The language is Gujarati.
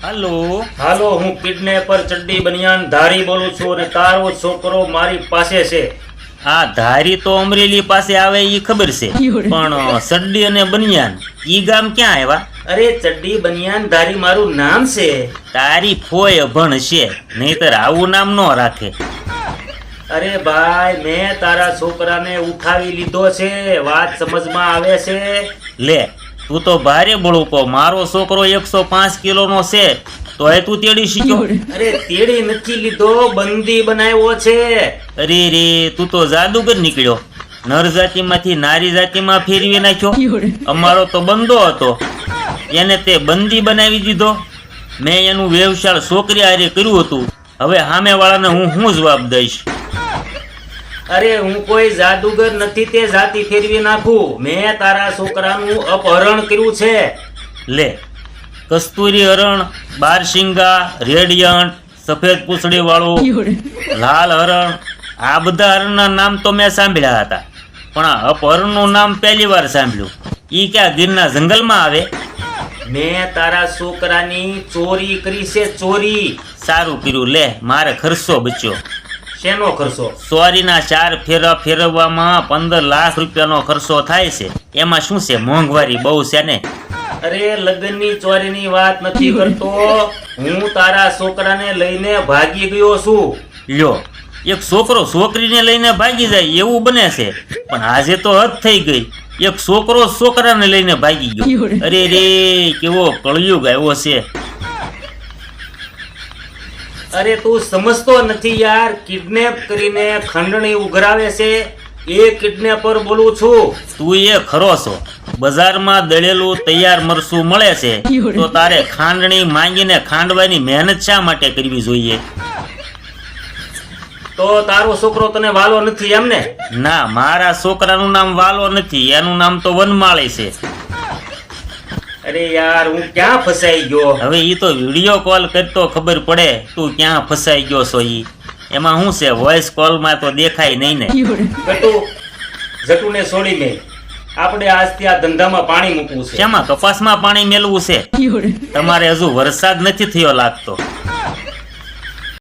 હાલો હાલો, હું કિડનેપર ચડ્ડી બનિયાન ધારી બોલું છું અને તારો છોકરો મારી પાસે છે. આ ધારી તો અમરેલી પાસે આવે ઈ ખબર છે, પણ ચડ્ડી અને બનિયાન ઈ ગામ ક્યાં આવ્યા? અરે ચડ્ડી બનિયાન ધારી મારું નામ છે. તારી ફોય અભણ છે, નહીતર આવું નામ ન રાખે. અરે ભાઈ, મેં તારા છોકરાને ઉઠાવી લીધો છે, વાત સમજમાં આવે છે? લે, તું તો ભારે બોલું. મારો છોકરો 105 કિલોનો છે, તો એ તું તેડી શીખ્યો? અરે તેડી નથી લીધો, બંદી બનાવ્યો છે. અરે રે, તું તો જાદુગર નીકળ્યો. નર જાતિમાંથી નારી જાતિમાં ફેરવી નાખ્યો. અમારો તો બંદો હતો, એને તે બંદી બનાવી દીધો. મેં એનું વ્યવસાય છોકરી હારે કર્યું હતું, હવે સામેવાળાને હું શું જવાબ દઈશ? અરે હું કોઈ જાદુગર નથી તે જાતિ ફેરવી નાખું. મેં તારા છોકરાનું અપહરણ કર્યું છે. લે, કસ્તુરી હરણ, બારશિંગા, રેડિયન્ટ, સફેદ પૂંછડી વાળું, લાલ હરણ, આ બધા હરણના નામ તો મેં સાંભળ્યા હતા, પણ આ અપહરણનું નામ પહેલી વાર સાંભળ્યું. ઈ ક્યાં ગીરના જંગલમાં આવે? મેં તારા છોકરાની ચોરી કરી છે, ચોરી. સારું કર્યું, લે, મારે ખર્ચો બચ્યો. શેનો ખર્ચો? ચોરીના 4 ફેરા ફેરવવામાં 15 લાખ રૂપિયાનો ખર્ચો થાય છે. એમાં શું છે, મોંઘવારી બહુ છે ને. અરે લગ્નની ચોરીની વાત નથી કરતો, હું તારા છોકરાને લઈને ભાગી ગયો છું. લ્યો, એક છોકરો છોકરીને લઈને ભાગી જાય એવું બને છે, પણ આજે તો હદ થઈ ગઈ. એક છોકરો છોકરાને લઈને ભાગી ગયો. અરે રે, કેવો કળયુગ આવ્યો છે. અરે તું સમજતો નથી યાર, કિડનેપ કરીને ખંડણી ઉઘરાવે છે એ કિડનેપર બોલું છું. તું એ ખરો છો. બજારમાં દળેલું તૈયાર મરસું મળે છે, તો તારે ખાંડણી માંગીને ખાંડવાની મહેનત શા માટે કરવી જોઈએ? તો તારો છોકરો તને વાલો નથી એમને? ના, મારા છોકરાનું નામ વાલો નથી, એનું નામ તો વનમાળી છે. અરે યાર, હું ક્યાં ફસાઈ ગયો? હવે ઈ તો વિડીયો કોલ કરતો ખબર પડે તું ક્યાં ફસાઈ ગયો છો. ઈ એમાં શું છે, વોઇસ કોલમાં તો દેખાય નહીં ને. જટુને છોડી દે, આપણે આજથી આ ધંધામાં પાણી મૂકવું છે. શેમાં? કપાસમાં પાણી મેલવું છે? તમારે હજુ વરસાદ નથી થયો લાગતો.